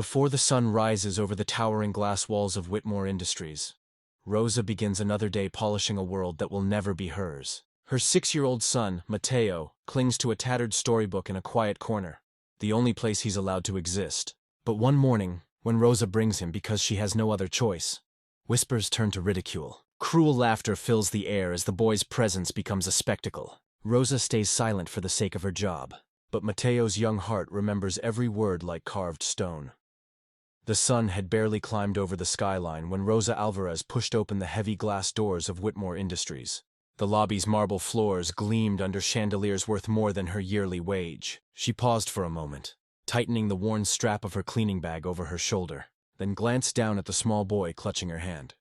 Before the sun rises over the towering glass walls of Whitmore Industries, Rosa begins another day polishing a world that will never be hers. Her 6-year-old son, Mateo, clings to a tattered storybook in a quiet corner, the only place he's allowed to exist. But one morning, when Rosa brings him because she has no other choice, whispers turn to ridicule. Cruel laughter fills the air as the boy's presence becomes a spectacle. Rosa stays silent for the sake of her job, but Mateo's young heart remembers every word like carved stone. The sun had barely climbed over the skyline when Rosa Alvarez pushed open the heavy glass doors of Whitmore Industries. The lobby's marble floors gleamed under chandeliers worth more than her yearly wage. She paused for a moment, tightening the worn strap of her cleaning bag over her shoulder, then glanced down at the small boy clutching her hand.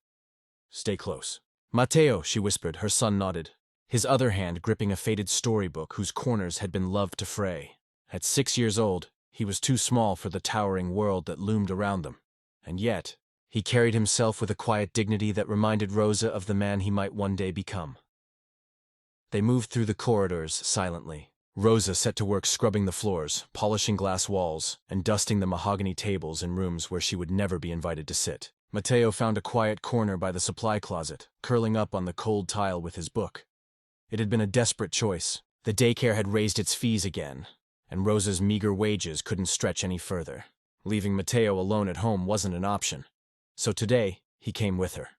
"Stay close." "Mateo," she whispered. Her son nodded, his other hand gripping a faded storybook whose corners had been loved to fray. At 6 years old, he was too small for the towering world that loomed around them. And yet, he carried himself with a quiet dignity that reminded Rosa of the man he might one day become. They moved through the corridors silently. Rosa set to work scrubbing the floors, polishing glass walls, and dusting the mahogany tables in rooms where she would never be invited to sit. Mateo found a quiet corner by the supply closet, curling up on the cold tile with his book. It had been a desperate choice. The daycare had raised its fees again, and Rosa's meager wages couldn't stretch any further. Leaving Mateo alone at home wasn't an option, so today he came with her.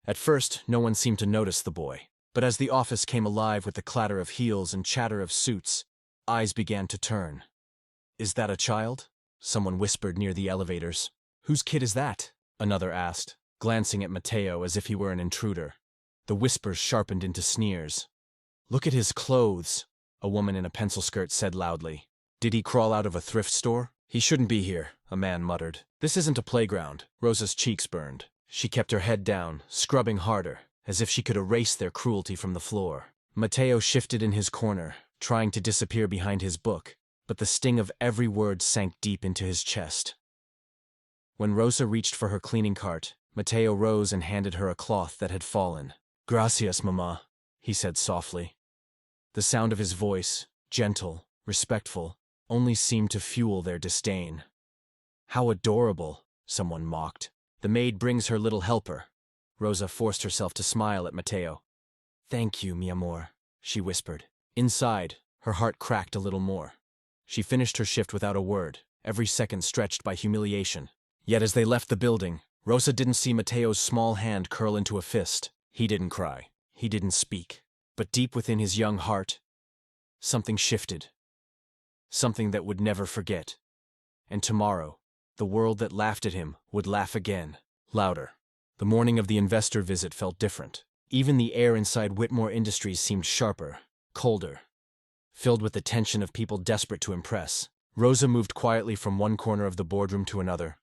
At first, no one seemed to notice the boy, but as the office came alive with the clatter of heels and chatter of suits, eyes began to turn. "Is that a child?" someone whispered near the elevators. "Whose kid is that?" another asked, glancing at Mateo as if he were an intruder. The whispers sharpened into sneers. "Look at his clothes," a woman in a pencil skirt said loudly. "Did he crawl out of a thrift store?" "He shouldn't be here," a man muttered. "This isn't a playground." Rosa's cheeks burned. She kept her head down, scrubbing harder, as if she could erase their cruelty from the floor. Mateo shifted in his corner, trying to disappear behind his book, but the sting of every word sank deep into his chest. When Rosa reached for her cleaning cart, Mateo rose and handed her a cloth that had fallen. "Gracias, mamá," he said softly. The sound of his voice, gentle, respectful, only seemed to fuel their disdain. "How adorable," someone mocked. "The maid brings her little helper." Rosa forced herself to smile at Mateo. "Thank you, mi amor," she whispered. Inside, her heart cracked a little more. She finished her shift without a word, every second stretched by humiliation. Yet as they left the building, Rosa didn't see Mateo's small hand curl into a fist. He didn't cry. He didn't speak. But deep within his young heart, something shifted. Something that would never forget. And tomorrow, the world that laughed at him would laugh again, louder. The morning of the investor visit felt different. Even the air inside Whitmore Industries seemed sharper, colder, filled with the tension of people desperate to impress. Rosa moved quietly from one corner of the boardroom to another,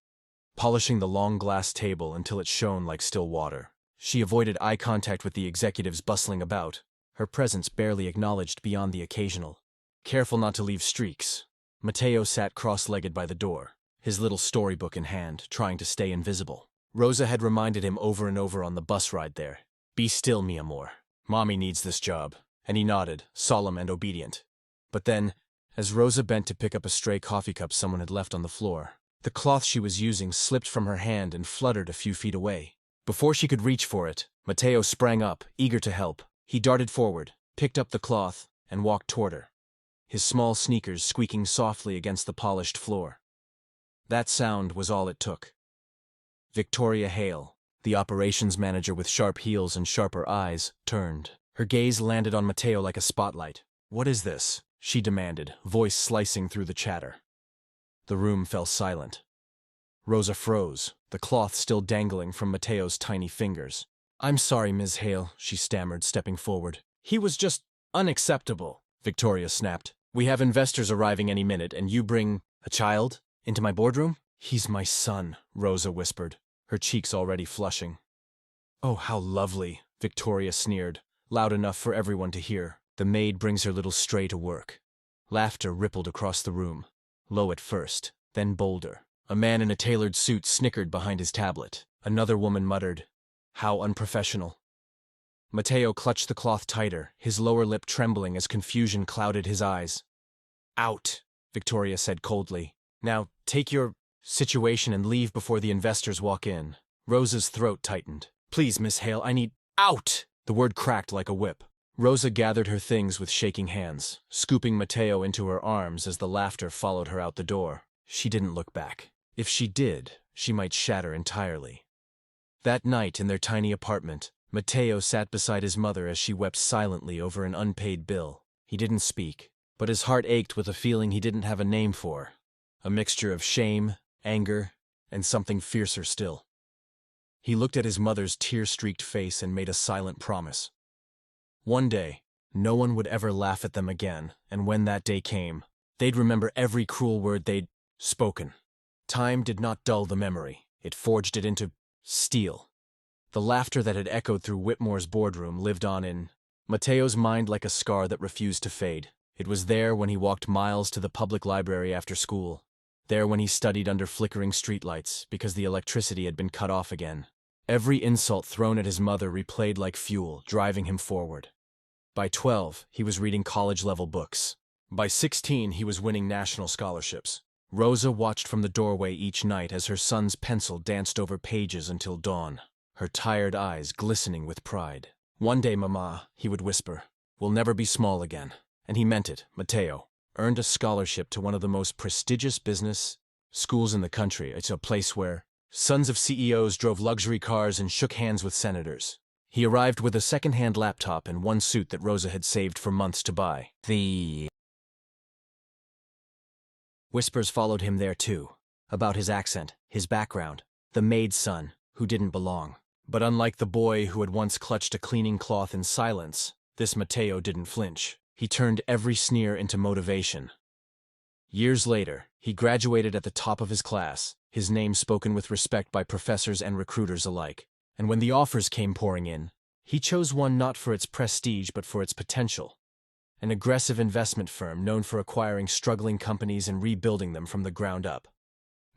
polishing the long glass table until it shone like still water. She avoided eye contact with the executives bustling about, her presence barely acknowledged beyond the occasional. Careful not to leave streaks, Mateo sat cross-legged by the door, his little storybook in hand, trying to stay invisible. Rosa had reminded him over and over on the bus ride there. "Be still, mi amor. Mommy needs this job." And he nodded, solemn and obedient. But then, as Rosa bent to pick up a stray coffee cup someone had left on the floor, the cloth she was using slipped from her hand and fluttered a few feet away. Before she could reach for it, Mateo sprang up, eager to help. He darted forward, picked up the cloth, and walked toward her, his small sneakers squeaking softly against the polished floor. That sound was all it took. Victoria Hale, the operations manager with sharp heels and sharper eyes, turned. Her gaze landed on Mateo like a spotlight. "What is this?" she demanded, voice slicing through the chatter. The room fell silent. Rosa froze, the cloth still dangling from Mateo's tiny fingers. "I'm sorry, Ms. Hale," she stammered, stepping forward. "He was just unacceptable," Victoria snapped. "We have investors arriving any minute, and you bring a child into my boardroom?" "He's my son," Rosa whispered, her cheeks already flushing. "Oh, how lovely," Victoria sneered, loud enough for everyone to hear. "The maid brings her little stray to work." Laughter rippled across the room, low at first, then bolder. A man in a tailored suit snickered behind his tablet. Another woman muttered, "How unprofessional." Mateo clutched the cloth tighter, his lower lip trembling as confusion clouded his eyes. "Out," Victoria said coldly. "Now, take your situation and leave before the investors walk in. Rosa's throat tightened. Please, Miss Hale, I need out! The word cracked like a whip. Rosa gathered her things with shaking hands, scooping Mateo into her arms as the laughter followed her out the door. She didn't look back. If she did, she might shatter entirely. That night in their tiny apartment, Mateo sat beside his mother as she wept silently over an unpaid bill. He didn't speak, but his heart ached with a feeling he didn't have a name for. A mixture of shame, anger, and something fiercer still. He looked at his mother's tear-streaked face and made a silent promise. One day, no one would ever laugh at them again, and when that day came, they'd remember every cruel word they'd spoken. Time did not dull the memory. It forged it into steel. The laughter that had echoed through Whitmore's boardroom lived on in Mateo's mind like a scar that refused to fade. It was there when he walked miles to the public library after school. There when he studied under flickering streetlights because the electricity had been cut off again. Every insult thrown at his mother replayed like fuel, driving him forward. By 12, he was reading college-level books. By 16, he was winning national scholarships. Rosa watched from the doorway each night as her son's pencil danced over pages until dawn, her tired eyes glistening with pride. One day, Mama, he would whisper, we'll never be small again. And he meant it. Mateo earned a scholarship to one of the most prestigious business schools in the country. It's a place where sons of CEOs drove luxury cars and shook hands with senators. He arrived with a second-hand laptop and one suit that Rosa had saved for months to buy. The whispers followed him there too, about his accent, his background, the maid's son, who didn't belong. But unlike the boy who had once clutched a cleaning cloth in silence, this Mateo didn't flinch. He turned every sneer into motivation. Years later, he graduated at the top of his class, his name spoken with respect by professors and recruiters alike. And when the offers came pouring in, he chose one not for its prestige but for its potential. An aggressive investment firm known for acquiring struggling companies and rebuilding them from the ground up.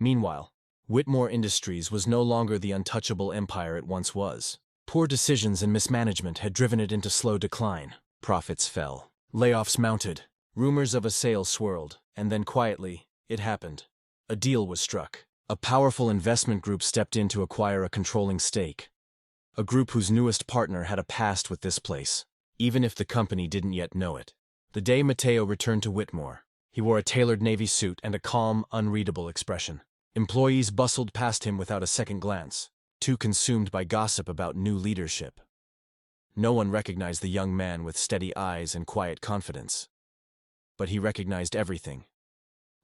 Meanwhile, Whitmore Industries was no longer the untouchable empire it once was. Poor decisions and mismanagement had driven it into slow decline. Profits fell. Layoffs mounted. Rumors of a sale swirled, and then quietly, it happened. A deal was struck. A powerful investment group stepped in to acquire a controlling stake. A group whose newest partner had a past with this place, even if the company didn't yet know it. The day Mateo returned to Whitmore, he wore a tailored navy suit and a calm, unreadable expression. Employees bustled past him without a second glance, too consumed by gossip about new leadership. No one recognized the young man with steady eyes and quiet confidence. But he recognized everything.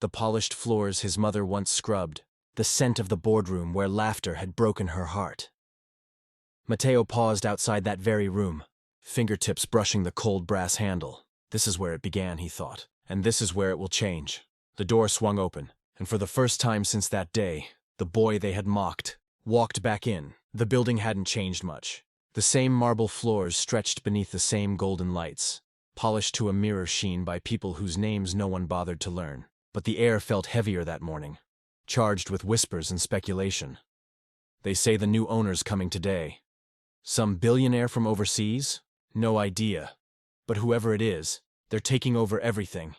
The polished floors his mother once scrubbed, the scent of the boardroom where laughter had broken her heart. Mateo paused outside that very room, fingertips brushing the cold brass handle. This is where it began, he thought, and this is where it will change. The door swung open, and for the first time since that day, the boy they had mocked walked back in. The building hadn't changed much. The same marble floors stretched beneath the same golden lights, polished to a mirror sheen by people whose names no one bothered to learn. But the air felt heavier that morning, charged with whispers and speculation. They say the new owner's coming today. Some billionaire from overseas? No idea. But whoever it is, they're taking over everything.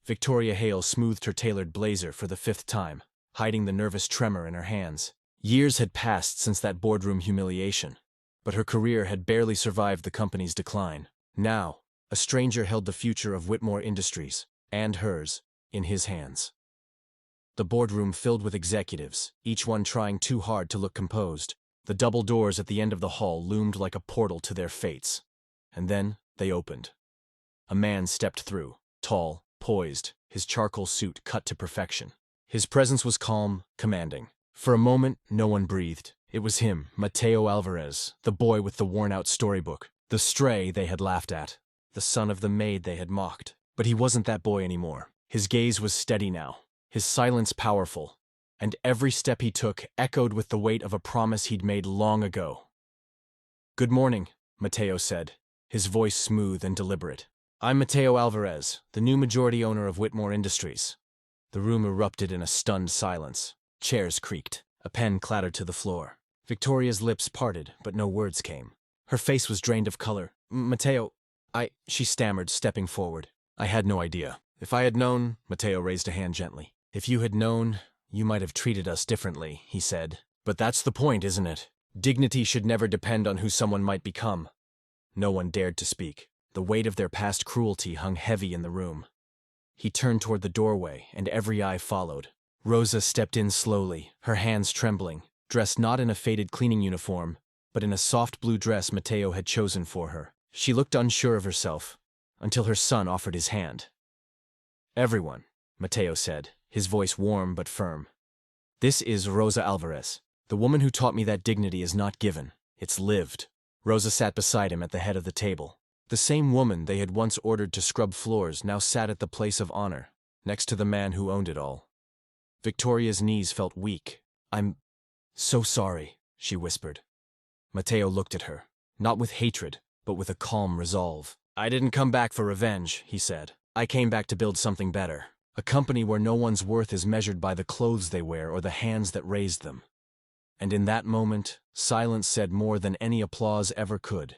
Victoria Hale smoothed her tailored blazer for the 5th time, hiding the nervous tremor in her hands. Years had passed since that boardroom humiliation, but her career had barely survived the company's decline. Now, a stranger held the future of Whitmore Industries, and hers, in his hands. The boardroom filled with executives, each one trying too hard to look composed. The double doors at the end of the hall loomed like a portal to their fates. And then they opened. A man stepped through, tall, poised, his charcoal suit cut to perfection. His presence was calm, commanding. For a moment, no one breathed. It was him, Mateo Alvarez, the boy with the worn-out storybook, the stray they had laughed at, the son of the maid they had mocked. But he wasn't that boy anymore. His gaze was steady now, his silence powerful, and every step he took echoed with the weight of a promise he'd made long ago. "Good morning," Mateo said, his voice smooth and deliberate. "I'm Mateo Alvarez, the new majority owner of Whitmore Industries." The room erupted in a stunned silence. Chairs creaked. A pen clattered to the floor. Victoria's lips parted, but no words came. Her face was drained of color. "Mateo, she stammered, stepping forward. "I had no idea. If I had known," Mateo raised a hand gently. "If you had known, You might have treated us differently, he said. But that's the point, isn't it? Dignity should never depend on who someone might become. No one dared to speak. The weight of their past cruelty hung heavy in the room. He turned toward the doorway, and every eye followed. Rosa stepped in slowly, her hands trembling, dressed not in a faded cleaning uniform, but in a soft blue dress Mateo had chosen for her. She looked unsure of herself, until her son offered his hand. Everyone, Mateo said, his voice warm but firm. This is Rosa Alvarez. The woman who taught me that dignity is not given, it's lived. Rosa sat beside him at the head of the table. The same woman they had once ordered to scrub floors now sat at the place of honor, next to the man who owned it all. Victoria's knees felt weak. I'm so sorry, she whispered. Mateo looked at her, not with hatred, but with a calm resolve. I didn't come back for revenge, he said. I came back to build something better. A company where no one's worth is measured by the clothes they wear or the hands that raised them. And in that moment, silence said more than any applause ever could.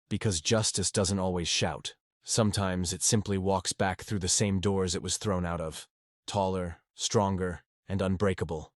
Because justice doesn't always shout. Sometimes it simply walks back through the same doors it was thrown out of, taller, stronger, and unbreakable.